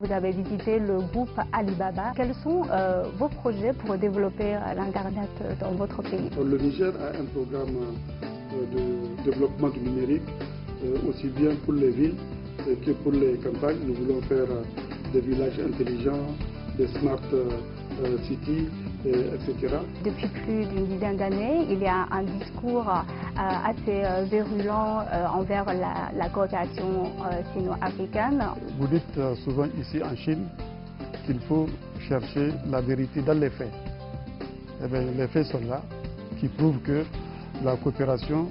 Vous avez visité le groupe Alibaba. Quels sont vos projets pour développer l'Internet dans votre pays? Le Niger a un programme de développement du numérique, aussi bien pour les villes que pour les campagnes. Nous voulons faire des villages intelligents, des smart cities, etc. Depuis plus d'une dizaine d'années, il y a un discours assez virulent envers la coopération sino-africaine. Vous dites souvent ici en Chine qu'il faut chercher la vérité dans les faits. Eh bien, les faits sont là, qui prouvent que la coopération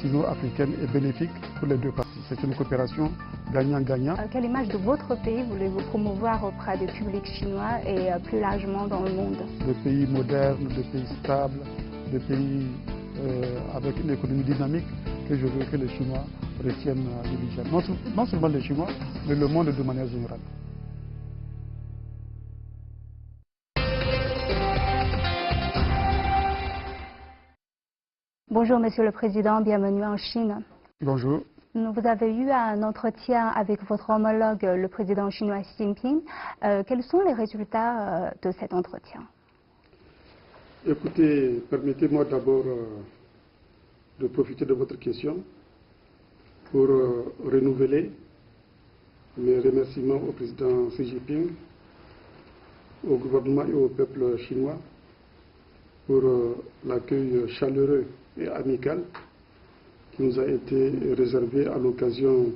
sino-africaine est bénéfique pour les deux parties. C'est une coopération gagnant-gagnant. Quelle image de votre pays voulez-vous promouvoir auprès du public chinois et plus largement dans le monde? De pays modernes, de pays stables, de pays avec une économie dynamique que je veux que les Chinois retiennent du Niger. Non seulement les Chinois, mais le monde de manière générale. Bonjour Monsieur le Président, bienvenue en Chine. Bonjour. Vous avez eu un entretien avec votre homologue, le président chinois Xi Jinping. Quels sont les résultats de cet entretien? Écoutez, permettez-moi d'abord de profiter de votre question pour renouveler mes remerciements au président Xi Jinping, au gouvernement et au peuple chinois pour l'accueil chaleureux et amical qui nous a été réservé à l'occasion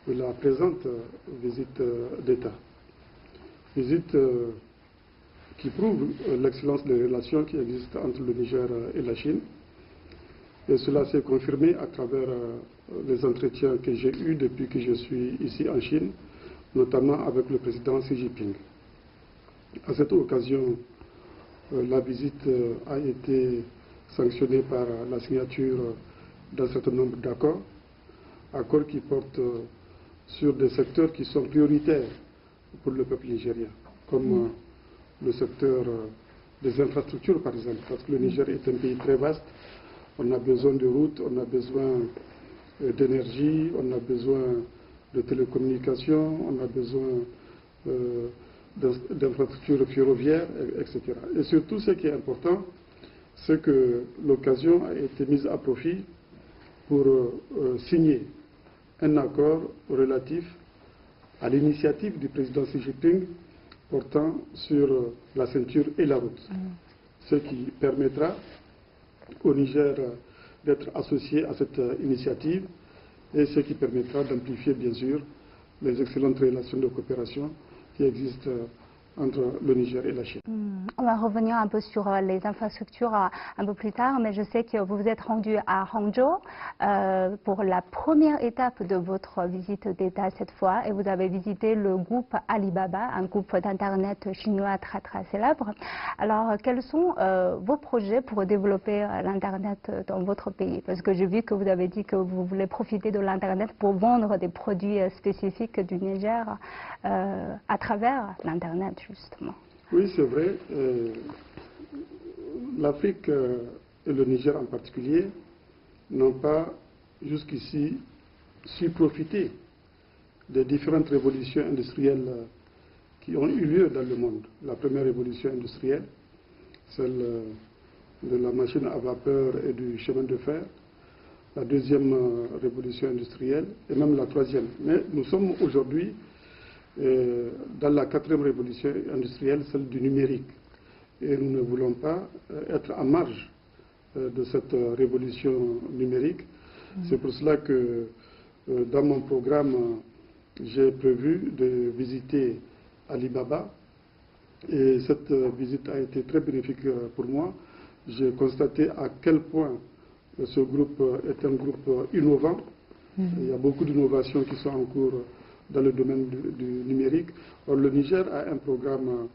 de la présente visite d'État. Visite qui prouve l'excellence des relations qui existent entre le Niger et la Chine. Et cela s'est confirmé à travers les entretiens que j'ai eus depuis que je suis ici en Chine, notamment avec le président Xi Jinping. À cette occasion, la visite a été sanctionnée par la signature d'un certain nombre d'accords, accords qui portent sur des secteurs qui sont prioritaires pour le peuple nigérien, comme le secteur des infrastructures par exemple, parce que le Niger est un pays très vaste, on a besoin de routes, on a besoin d'énergie, on a besoin de télécommunications, on a besoin d'infrastructures ferroviaires, etc. Et surtout, ce qui est important, c'est que l'occasion a été mise à profit pour signer un accord relatif à l'initiative du président Xi Jinping portant sur la ceinture et la route. Ce qui permettra au Niger d'être associé à cette initiative et ce qui permettra d'amplifier bien sûr les excellentes relations de coopération qui existent entre le Niger et la Chine. On va revenir un peu sur les infrastructures un peu plus tard, mais je sais que vous vous êtes rendu à Hangzhou pour la première étape de votre visite d'État cette fois, et vous avez visité le groupe Alibaba, un groupe d'Internet chinois très très célèbre. Alors, quels sont vos projets pour développer l'Internet dans votre pays? Parce que j'ai vu que vous avez dit que vous voulez profiter de l'Internet pour vendre des produits spécifiques du Niger à travers l'Internet, justement. Oui, c'est vrai. L'Afrique et le Niger en particulier n'ont pas jusqu'ici su profiter des différentes révolutions industrielles qui ont eu lieu dans le monde. La première révolution industrielle, celle de la machine à vapeur et du chemin de fer, la deuxième révolution industrielle et même la troisième. Mais nous sommes aujourd'hui dans la quatrième révolution industrielle, celle du numérique. Et nous ne voulons pas être en marge de cette révolution numérique. C'est pour cela que dans mon programme, j'ai prévu de visiter Alibaba. Et cette visite a été très bénéfique pour moi. J'ai constaté à quel point ce groupe est un groupe innovant. Il y a beaucoup d'innovations qui sont en cours dans le domaine du numérique. Or, le Niger a un programme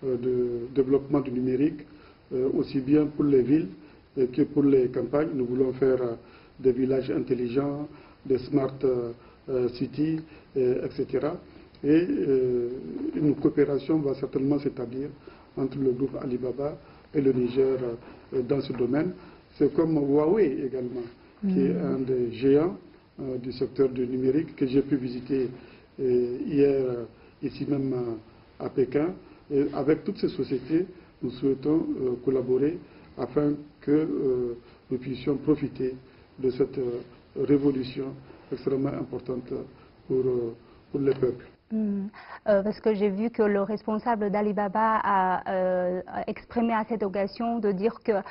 de développement du numérique, aussi bien pour les villes que pour les campagnes. Nous voulons faire des villages intelligents, des smart cities, etc. Et une coopération va certainement s'établir entre le groupe Alibaba et le Niger dans ce domaine. C'est comme Huawei également, qui est un des géants du secteur du numérique que j'ai pu visiter hier ici même à Pékin. Et avec toutes ces sociétés, nous souhaitons collaborer afin que nous puissions profiter de cette révolution extrêmement importante pour les peuples. Parce que j'ai vu que le responsable d'Alibaba a exprimé à cette occasion de dire que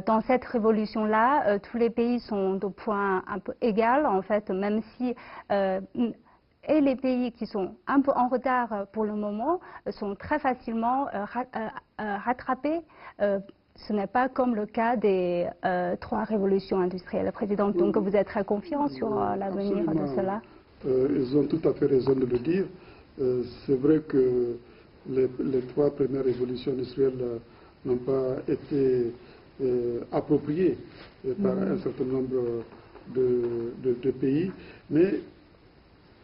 dans cette révolution-là, tous les pays sont de point un peu égal, en fait, même si et les pays qui sont un peu en retard pour le moment sont très facilement rattrapés. Ce n'est pas comme le cas des 3 révolutions industrielles précédentes. Donc vous êtes très confiant sur l'avenir de cela? Ils ont tout à fait raison de le dire. C'est vrai que les 3 premières révolutions industrielles n'ont pas été appropriées par un certain nombre de pays, mais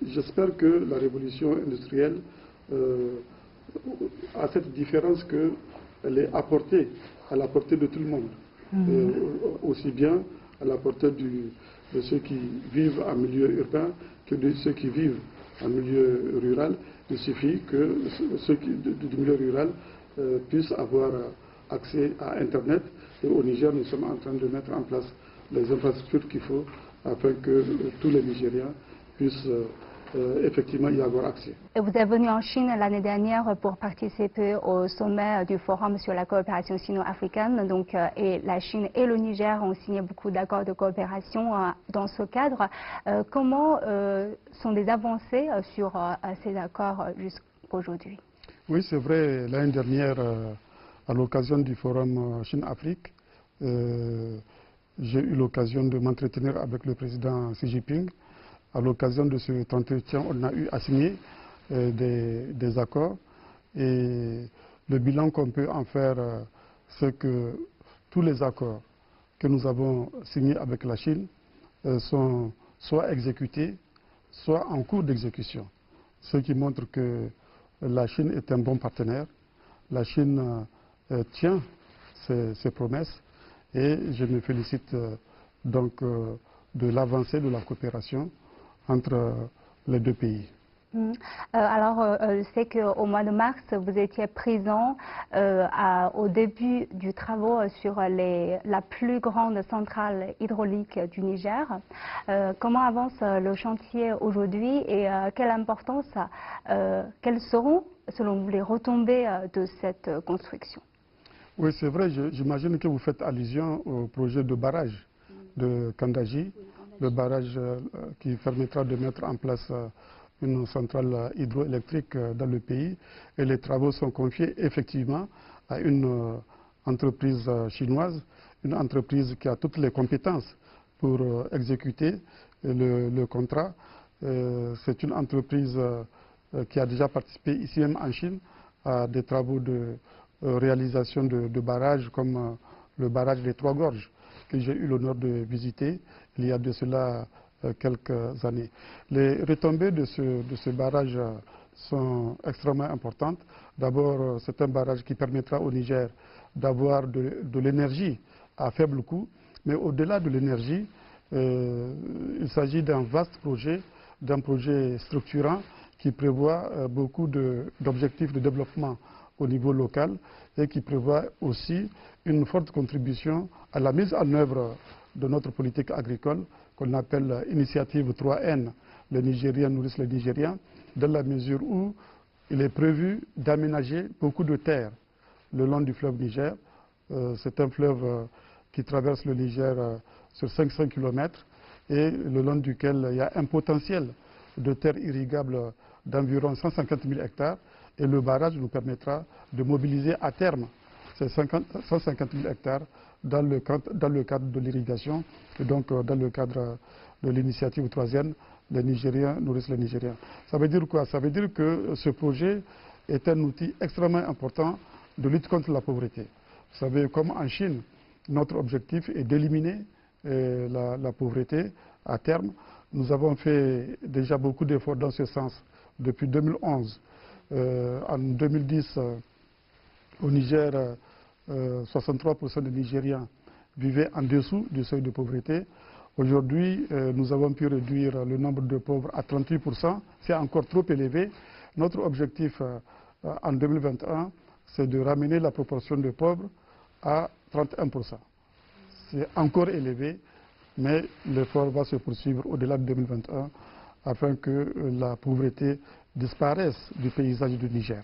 j'espère que la révolution industrielle a cette différence qu'elle est à la portée de tout le monde, aussi bien à la portée de ceux qui vivent en milieu urbain que de ceux qui vivent en milieu rural. Il suffit que ceux du milieu rural puissent avoir accès à Internet. Et au Niger, nous sommes en train de mettre en place les infrastructures qu'il faut afin que tous les Nigériens puissent effectivement y avoir accès. Et vous êtes venu en Chine l'année dernière pour participer au sommet du Forum sur la coopération sino-africaine. Donc, et la Chine et le Niger ont signé beaucoup d'accords de coopération dans ce cadre. Comment sont les avancées sur ces accords jusqu'aujourd'hui? Oui, c'est vrai. L'année dernière, à l'occasion du Forum Chine-Afrique, j'ai eu l'occasion de m'entretenir avec le président Xi Jinping. À l'occasion de cet entretien, on a eu à signer des accords et le bilan qu'on peut en faire, c'est que tous les accords que nous avons signés avec la Chine sont soit exécutés, soit en cours d'exécution. Ce qui montre que la Chine est un bon partenaire. La Chine tient ses promesses et je me félicite donc de l'avancée de la coopération entre les 2 pays. Alors, je sais qu'au mois de mars, vous étiez présent au début du travaux sur la plus grande centrale hydraulique du Niger. Comment avance le chantier aujourd'hui et quelle importance, quelles seront, selon vous, les retombées de cette construction? Oui, c'est vrai, j'imagine que vous faites allusion au projet de barrage de Kandaji. Le barrage qui permettra de mettre en place une centrale hydroélectrique dans le pays. Et les travaux sont confiés effectivement à une entreprise chinoise, une entreprise qui a toutes les compétences pour exécuter le contrat. C'est une entreprise qui a déjà participé ici même en Chine à des travaux de réalisation de barrages comme le barrage des 3 Gorges que j'ai eu l'honneur de visiter il y a de cela quelques années. Les retombées de ce barrage sont extrêmement importantes. D'abord, c'est un barrage qui permettra au Niger d'avoir de l'énergie à faible coût, mais au-delà de l'énergie, il s'agit d'un vaste projet, d'un projet structurant qui prévoit beaucoup d'objectifs de développement au niveau local et qui prévoit aussi une forte contribution à la mise en œuvre de notre politique agricole qu'on appelle Initiative 3N, les Nigériens nourrissent les Nigériens, dans la mesure où il est prévu d'aménager beaucoup de terres le long du fleuve Niger. C'est un fleuve qui traverse le Niger sur 500 km et le long duquel il y a un potentiel de terres irrigables d'environ 150 000 hectares et le barrage nous permettra de mobiliser à terme ces 150 000 hectares dans le cadre de l'irrigation et donc dans le cadre de l'initiative 3e, les Nigériens nourrissent les Nigériens. Ça veut dire quoi? Ça veut dire que ce projet est un outil extrêmement important de lutte contre la pauvreté. Vous savez, comme en Chine, notre objectif est d'éliminer la pauvreté à terme. Nous avons fait déjà beaucoup d'efforts dans ce sens depuis 2011. En 2010, au Niger, 63% des Nigériens vivaient en dessous du seuil de pauvreté. Aujourd'hui, nous avons pu réduire le nombre de pauvres à 38%. C'est encore trop élevé. Notre objectif en 2021, c'est de ramener la proportion de pauvres à 31%. C'est encore élevé, mais l'effort va se poursuivre au-delà de 2021 afin que la pauvreté disparaisse du paysage du Niger.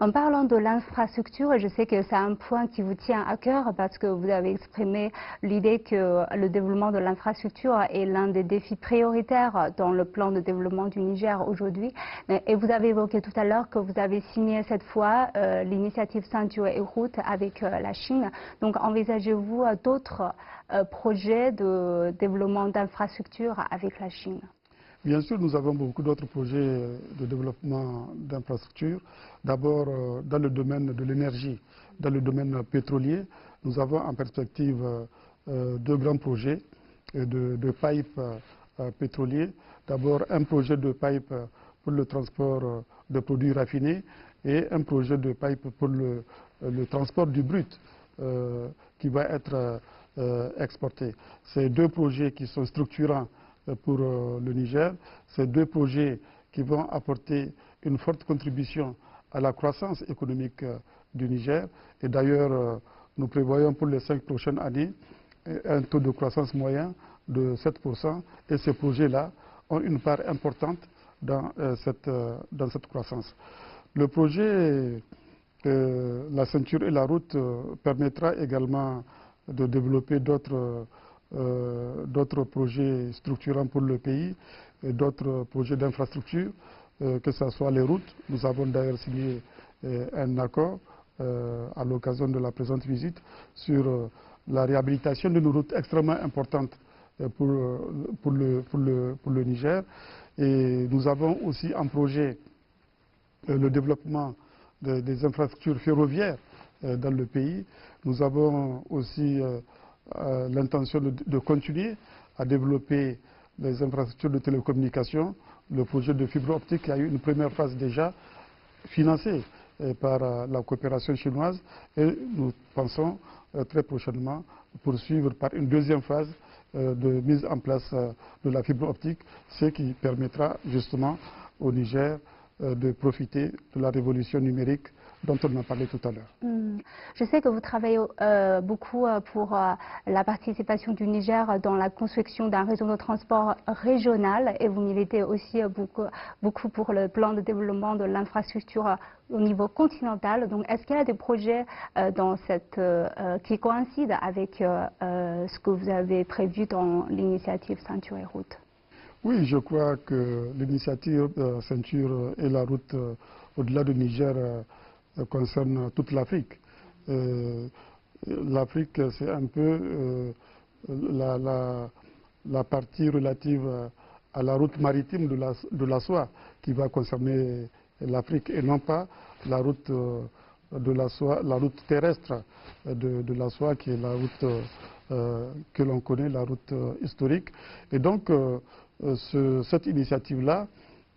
En parlant de l'infrastructure, je sais que c'est un point qui vous tient à cœur parce que vous avez exprimé l'idée que le développement de l'infrastructure est l'un des défis prioritaires dans le plan de développement du Niger aujourd'hui. Et vous avez évoqué tout à l'heure que vous avez signé cette fois l'initiative Ceinture et Route avec la Chine. Donc envisagez-vous d'autres projets de développement d'infrastructures avec la Chine? Bien sûr, nous avons beaucoup d'autres projets de développement d'infrastructures. D'abord, dans le domaine de l'énergie, dans le domaine pétrolier, nous avons en perspective deux grands projets de pipes pétroliers. D'abord, un projet de pipe pour le transport de produits raffinés et un projet de pipe pour le transport du brut qui va être exporté. Ces deux projets qui sont structurants pour le Niger, ces deux projets qui vont apporter une forte contribution à la croissance économique du Niger. Et d'ailleurs, nous prévoyons pour les 5 prochaines années un taux de croissance moyen de 7%. Et ces projets-là ont une part importante dans cette croissance. Le projet La ceinture et la route permettra également de développer d'autres projets structurants pour le pays, d'autres projets d'infrastructure, que ce soit les routes. Nous avons d'ailleurs signé un accord à l'occasion de la présente visite sur la réhabilitation d'une route extrêmement importante pour le Niger. Et nous avons aussi en projet le développement des infrastructures ferroviaires dans le pays. Nous avons aussi l'intention de continuer à développer les infrastructures de télécommunications. Le projet de fibre optique a eu une première phase déjà financée par la coopération chinoise et nous pensons très prochainement poursuivre par une deuxième phase de mise en place de la fibre optique, ce qui permettra justement au Niger de profiter de la révolution numérique dont on a parlé tout à l'heure. Je sais que vous travaillez beaucoup pour la participation du Niger dans la construction d'un réseau de transport régional et vous militez aussi beaucoup pour le plan de développement de l'infrastructure au niveau continental. Donc, est-ce qu'il y a des projets qui coïncident avec ce que vous avez prévu dans l'initiative Ceinture et Route? Oui, je crois que l'initiative Ceinture et la route au-delà du Niger concerne toute l'Afrique. L'Afrique, c'est un peu la partie relative à la route maritime de la soie qui va concerner l'Afrique et non pas la route de la soie, la route terrestre de la soie qui est la route que l'on connaît, la route historique. Et donc, cette initiative-là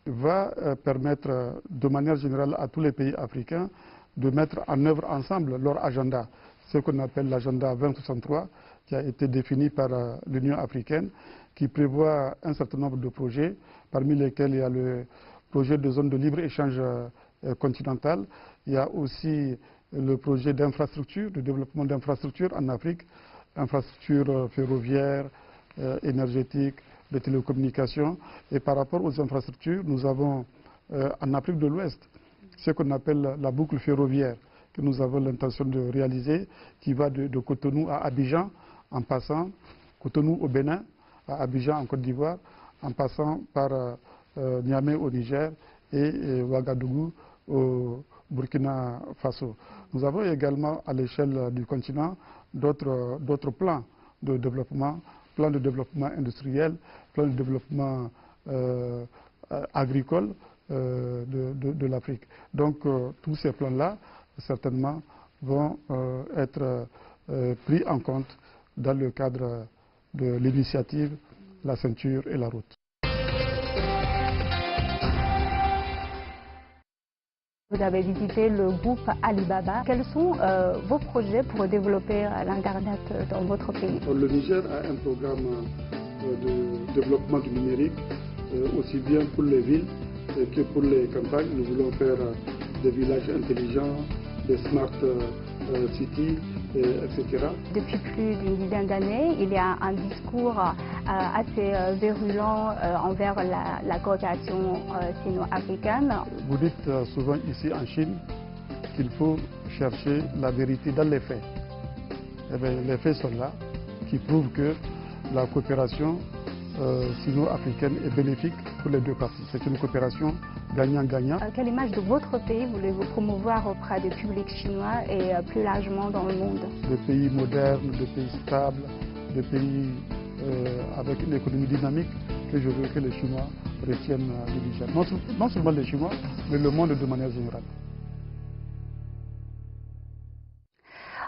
va permettre de manière générale à tous les pays africains de mettre en œuvre ensemble leur agenda, ce qu'on appelle l'agenda 2063, qui a été défini par l'Union africaine, qui prévoit un certain nombre de projets, parmi lesquels il y a le projet de zone de libre-échange continentale, il y a aussi le projet d'infrastructure, de développement d'infrastructures en Afrique, infrastructures ferroviaires, énergétiques, de télécommunications. Et par rapport aux infrastructures, nous avons en Afrique de l'Ouest ce qu'on appelle la boucle ferroviaire que nous avons l'intention de réaliser, qui va de Cotonou à Abidjan, en passant Cotonou au Bénin, à Abidjan en Côte d'Ivoire, en passant par Niamey au Niger et Ouagadougou au Burkina Faso. Nous avons également à l'échelle du continent d'autres plans de développement industriel, plan de développement agricole de l'Afrique. Donc tous ces plans-là, certainement, vont être pris en compte dans le cadre de l'initiative La ceinture et la route. Vous avez visité le groupe Alibaba. Quels sont vos projets pour développer l'Internet dans votre pays? Le Niger a un programme de développement du numérique, aussi bien pour les villes que pour les campagnes. Nous voulons faire des villages intelligents, des smart cities, etc. Depuis plus d'une dizaine d'années, il y a un discours assez virulent envers la coopération sino-africaine. Vous dites souvent ici en Chine qu'il faut chercher la vérité dans les faits. Eh bien, les faits sont là, qui prouvent que la coopération sino-africaine est bénéfique pour les deux parties. C'est une coopération gagnant-gagnant. Quelle image de votre pays voulez-vous promouvoir auprès du public chinois et plus largement dans le monde? De pays modernes, de pays stables, de pays avec une économie dynamique que je veux que les Chinois retiennent du Niger. Non seulement les Chinois, mais le monde de manière générale.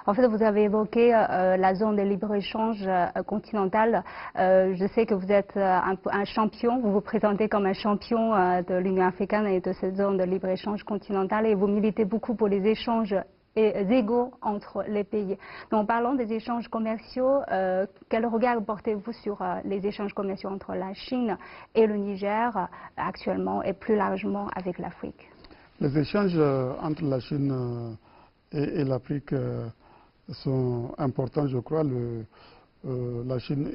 En fait, vous avez évoqué la zone de libre-échange continentale. Je sais que vous êtes un champion, vous vous présentez comme un champion de l'Union africaine et de cette zone de libre-échange continentale et vous militez beaucoup pour les échanges égaux entre les pays. Donc, parlons des échanges commerciaux. Quel regard portez-vous sur les échanges commerciaux entre la Chine et le Niger actuellement et plus largement avec l'Afrique? Les échanges entre la Chine et l'Afrique sont importants, je crois. La Chine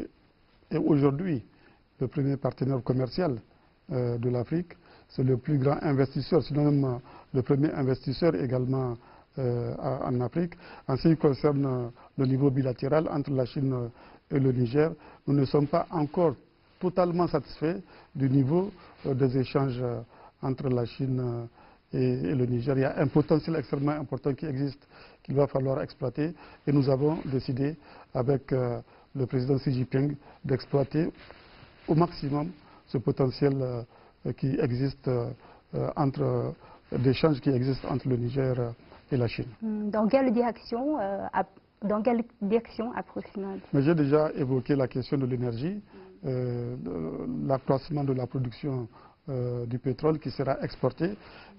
est aujourd'hui le premier partenaire commercial de l'Afrique. C'est le plus grand investisseur, sinon même le premier investisseur également en Afrique. En ce qui concerne le niveau bilatéral entre la Chine et le Niger, nous ne sommes pas encore totalement satisfaits du niveau des échanges entre la Chine et le Niger. Il y a un potentiel extrêmement important qui existe, qu'il va falloir exploiter. Et nous avons décidé, avec le président Xi Jinping, d'exploiter au maximum ce potentiel qui existe d'échanges qui existent entre le Niger et la Chine. Dans quelle direction approximativement? J'ai déjà évoqué la question de l'énergie, l'accroissement de la production du pétrole qui sera exporté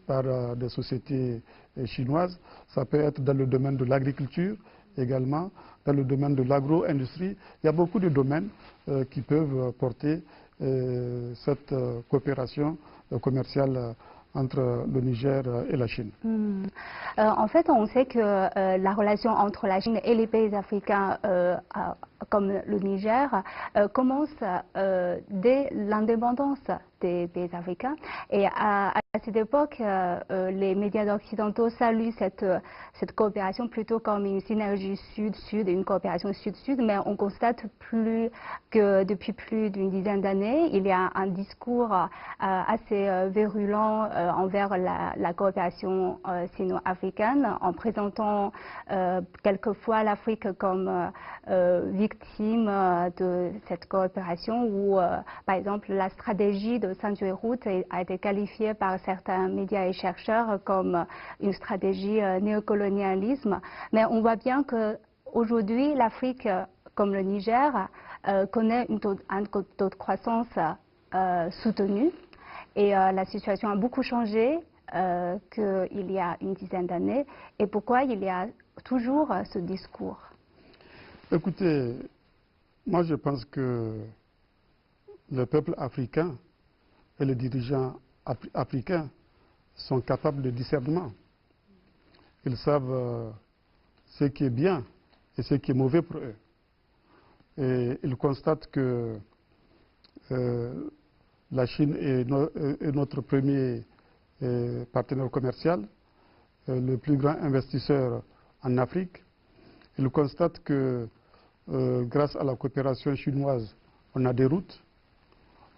par des sociétés chinoises. Ça peut être dans le domaine de l'agriculture également, dans le domaine de l'agro-industrie. Il y a beaucoup de domaines qui peuvent porter cette coopération commerciale entre le Niger et la Chine. En fait, on sait que la relation entre la Chine et les pays africains comme le Niger commence dès l'indépendance des pays africains. Et à cette époque, les médias occidentaux saluent cette coopération plutôt comme une synergie sud-sud, une coopération sud-sud, mais on constate que depuis plus d'une dizaine d'années, il y a un discours assez virulent envers la coopération sino-africaine, en présentant quelquefois l'Afrique comme victime de cette coopération, où par exemple la stratégie de ceinture et route a été qualifiée par certains médias et chercheurs comme une stratégie néocolonialisme. Mais on voit bien qu'aujourd'hui, l'Afrique, comme le Niger, connaît un taux de croissance soutenu. Et la situation a beaucoup changé qu'il y a une dizaine d'années. Et pourquoi il y a toujours ce discours? Écoutez, moi je pense que le peuple africain et les dirigeants africains sont capables de discernement. Ils savent ce qui est bien et ce qui est mauvais pour eux. Et ils constatent que la Chine est notre premier partenaire commercial, le plus grand investisseur en Afrique. Ils constatent que grâce à la coopération chinoise, on a des routes,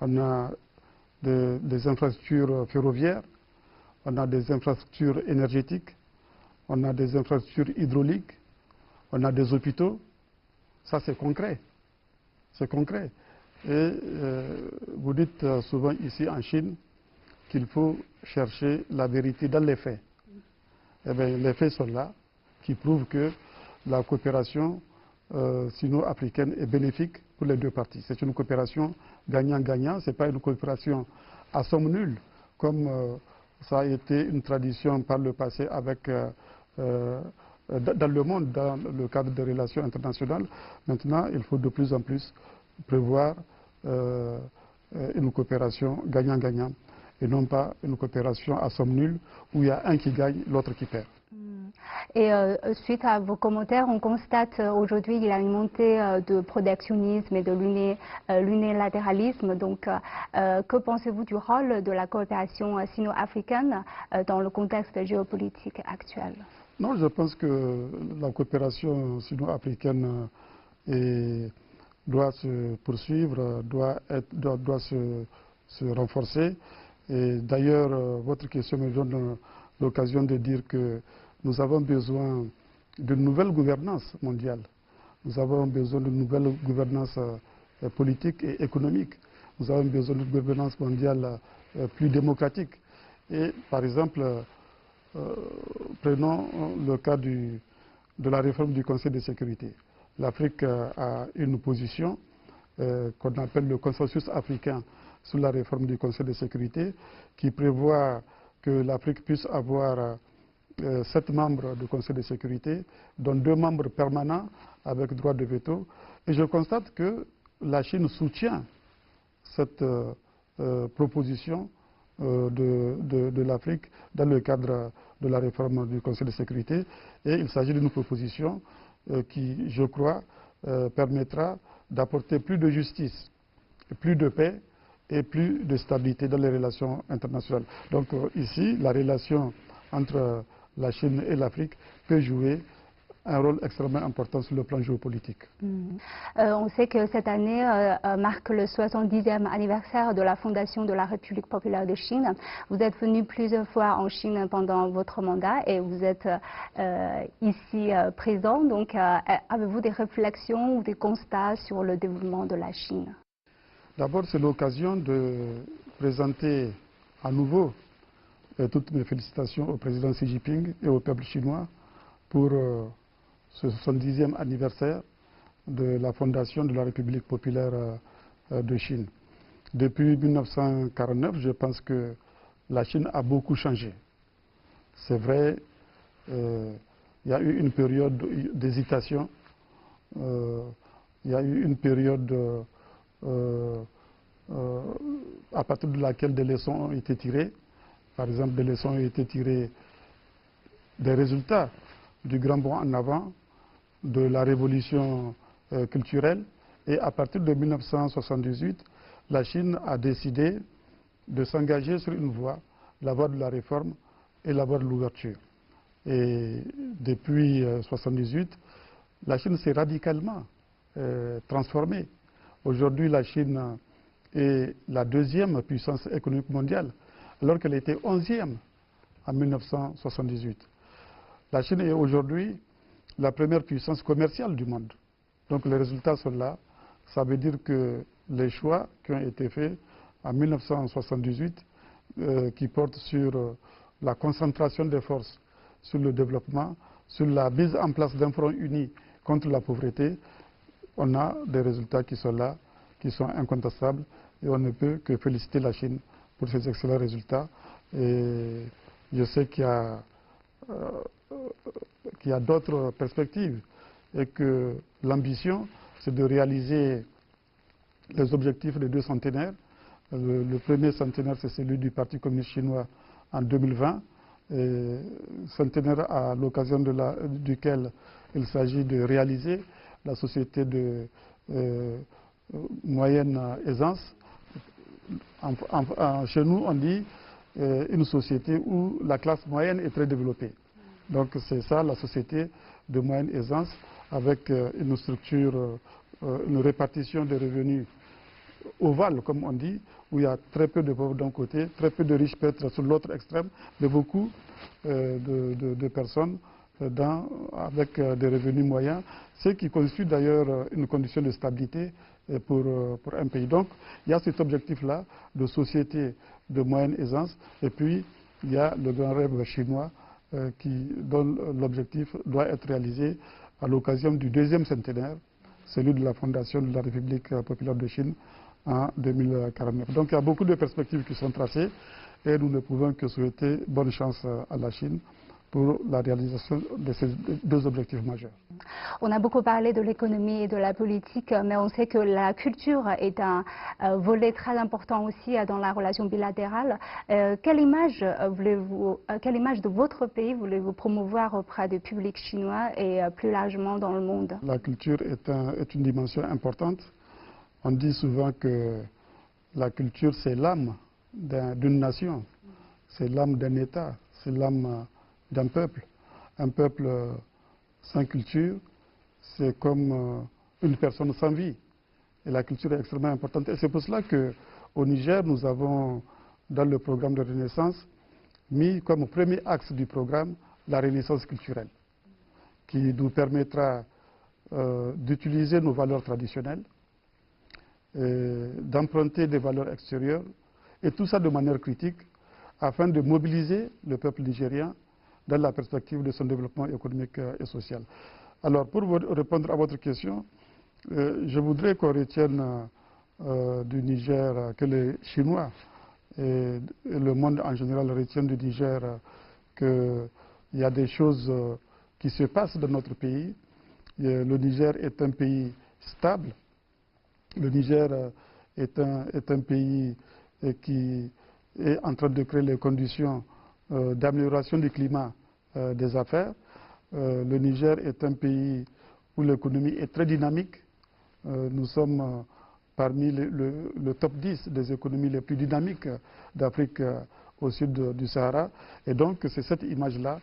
on a des infrastructures ferroviaires, on a des infrastructures énergétiques, on a des infrastructures hydrauliques, on a des hôpitaux. Ça, c'est concret. C'est concret. Et vous dites souvent ici en Chine qu'il faut chercher la vérité dans les faits. Eh bien, les faits sont là, qui prouvent que la coopération sino-africaine est bénéfique pour les deux parties. C'est une coopération gagnant-gagnant, ce n'est pas une coopération à somme nulle, comme Ça a été une tradition par le passé avec, dans le monde, dans le cadre des relations internationales. Maintenant, il faut de plus en plus prévoir une coopération gagnant-gagnant et non pas une coopération à somme nulle où il y a un qui gagne, l'autre qui perd. Et suite à vos commentaires, on constate aujourd'hui qu'il y a une montée de protectionnisme et de l'unilatéralisme. Donc, que pensez-vous du rôle de la coopération sino-africaine dans le contexte géopolitique actuel? Non, je pense que la coopération sino-africaine doit se poursuivre, doit se renforcer. Et d'ailleurs, votre question me donne l'occasion de dire que nous avons besoin d'une nouvelle gouvernance mondiale. Nous avons besoin d'une nouvelle gouvernance politique et économique. Nous avons besoin d'une gouvernance mondiale plus démocratique. Et par exemple, prenons le cas de la réforme du Conseil de sécurité. L'Afrique a une position qu'on appelle le consensus africain sur la réforme du Conseil de sécurité qui prévoit que l'Afrique puisse avoir 7 membres du Conseil de sécurité, dont 2 membres permanents avec droit de veto. Et je constate que la Chine soutient cette proposition de l'Afrique dans le cadre de la réforme du Conseil de sécurité. Et il s'agit d'une proposition qui, je crois, permettra d'apporter plus de justice, plus de paix et plus de stabilité dans les relations internationales. Donc ici, la relation entre la Chine et l'Afrique peut jouer un rôle extrêmement important sur le plan géopolitique. On sait que cette année marque le 70e anniversaire de la fondation de la République populaire de Chine. Vous êtes venu plusieurs fois en Chine pendant votre mandat et vous êtes ici présent. Donc, avez-vous des réflexions ou des constats sur le développement de la Chine? D'abord, c'est l'occasion de présenter à nouveau toutes mes félicitations au président Xi Jinping et au peuple chinois pour ce 70e anniversaire de la fondation de la République populaire de Chine. Depuis 1949, je pense que la Chine a beaucoup changé. C'est vrai, il y a eu une période d'hésitation, il y a eu une période à partir de laquelle des leçons ont été tirées. Par exemple, des leçons ont été tirées des résultats du grand bond en avant, de la révolution culturelle. Et à partir de 1978, la Chine a décidé de s'engager sur une voie, la voie de la réforme et la voie de l'ouverture. Et depuis 1978, la Chine s'est radicalement transformée. Aujourd'hui, la Chine est la 2e puissance économique mondiale, alors qu'elle était 11e en 1978. La Chine est aujourd'hui la première puissance commerciale du monde. Donc les résultats sont là. Ça veut dire que les choix qui ont été faits en 1978, qui portent sur la concentration des forces, sur le développement, sur la mise en place d'un front uni contre la pauvreté, on a des résultats qui sont là, qui sont incontestables, et on ne peut que féliciter la Chine pour ces excellents résultats. Et je sais qu'il y a d'autres perspectives et que l'ambition, c'est de réaliser les objectifs des 2 centenaires. Le premier centenaire, c'est celui du Parti communiste chinois en 2020, et centenaire à l'occasion duquel il s'agit de réaliser la société de moyenne aisance. Chez nous, on dit une société où la classe moyenne est très développée. Donc c'est ça, la société de moyenne aisance, avec une structure, une répartition des revenus ovale, comme on dit, où il y a très peu de pauvres d'un côté, très peu de riches peut-être sur l'autre extrême, mais beaucoup de personnes avec des revenus moyens, ce qui constitue d'ailleurs une condition de stabilité pour un pays. Donc il y a cet objectif-là de société de moyenne aisance, et puis il y a le grand rêve chinois dont l'objectif doit être réalisé à l'occasion du 2e centenaire, celui de la fondation de la République populaire de Chine en 2049. Donc il y a beaucoup de perspectives qui sont tracées, et nous ne pouvons que souhaiter bonne chance à la Chine pour la réalisation de ces deux objectifs majeurs. On a beaucoup parlé de l'économie et de la politique, mais on sait que la culture est un volet très important aussi dans la relation bilatérale. Quelle image de votre pays voulez-vous promouvoir auprès du public chinois et plus largement dans le monde? La culture est une dimension importante. On dit souvent que la culture, c'est l'âme d'une nation, c'est l'âme d'un État, c'est l'âme d'un peuple. Un peuple sans culture, c'est comme une personne sans vie. Et la culture est extrêmement importante. Et c'est pour cela qu'au Niger, nous avons, dans le programme de Renaissance, mis comme premier axe du programme la renaissance culturelle, qui nous permettra d'utiliser nos valeurs traditionnelles, d'emprunter des valeurs extérieures, et tout ça de manière critique, afin de mobiliser le peuple nigérien dans la perspective de son développement économique et social. Alors, pour répondre à votre question, je voudrais qu'on retienne du Niger, que les Chinois et le monde en général retiennent du Niger qu'il y a des choses qui se passent dans notre pays. Le Niger est un pays stable. Le Niger est un pays qui est en train de créer les conditions d'amélioration du climat des affaires. Le Niger est un pays où l'économie est très dynamique. Nous sommes parmi le top 10 des économies les plus dynamiques d'Afrique au sud du Sahara. Et donc c'est cette image-là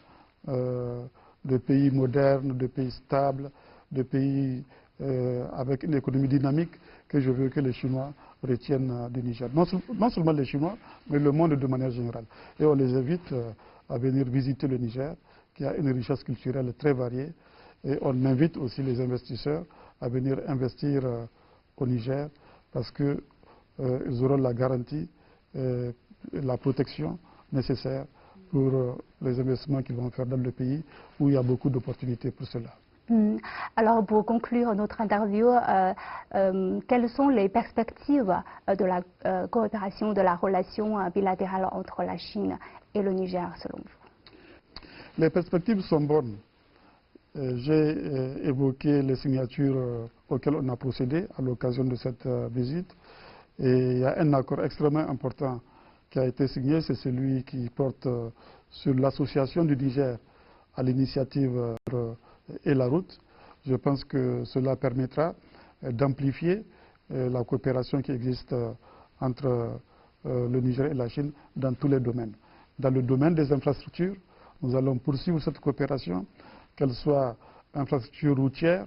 de pays moderne, de pays stable, de pays avec une économie dynamique que je veux que les Chinois retiennent du Niger. Non seulement les Chinois, mais le monde de manière générale. Et on les invite à venir visiter le Niger, qui a une richesse culturelle très variée. Et on invite aussi les investisseurs à venir investir au Niger, parce qu'ils auront la garantie et la protection nécessaire pour les investissements qu'ils vont faire dans le pays, où il y a beaucoup d'opportunités pour cela. Alors, pour conclure notre interview, quelles sont les perspectives de la coopération, de la relation bilatérale entre la Chine et le Niger, selon vous? Les perspectives sont bonnes. J'ai évoqué les signatures auxquelles on a procédé à l'occasion de cette visite. Et il y a un accord extrêmement important qui a été signé, c'est celui qui porte sur l'association du Niger à l'initiative et la route. Je pense que cela permettra d'amplifier la coopération qui existe entre le Niger et la Chine dans tous les domaines. Dans le domaine des infrastructures, nous allons poursuivre cette coopération, qu'elle soit infrastructure routière,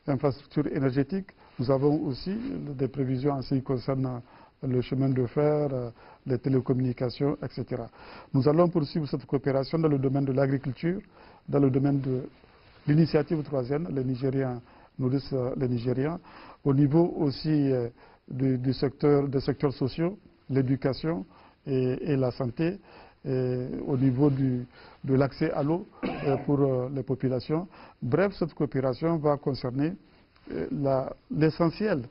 infrastructure énergétique. Nous avons aussi des prévisions en ce qui concerne le chemin de fer, les télécommunications, etc. Nous allons poursuivre cette coopération dans le domaine de l'agriculture, dans le domaine de l'initiative troisième, les Nigériens nourrissent les Nigériens, au niveau aussi des secteurs sociaux, l'éducation et la santé, et au niveau de l'accès à l'eau pour les populations. Bref, cette coopération va concerner l'essentiel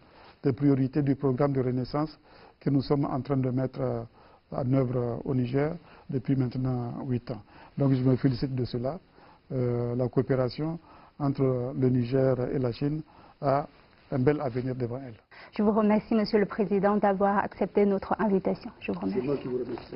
des priorités du programme de Renaissance que nous sommes en train de mettre en œuvre au Niger depuis maintenant 8 ans. Donc je me félicite de cela. La coopération entre le Niger et la Chine a un bel avenir devant elle. Je vous remercie, Monsieur le Président, d'avoir accepté notre invitation. Je vous remercie. C'est moi qui vous remercie.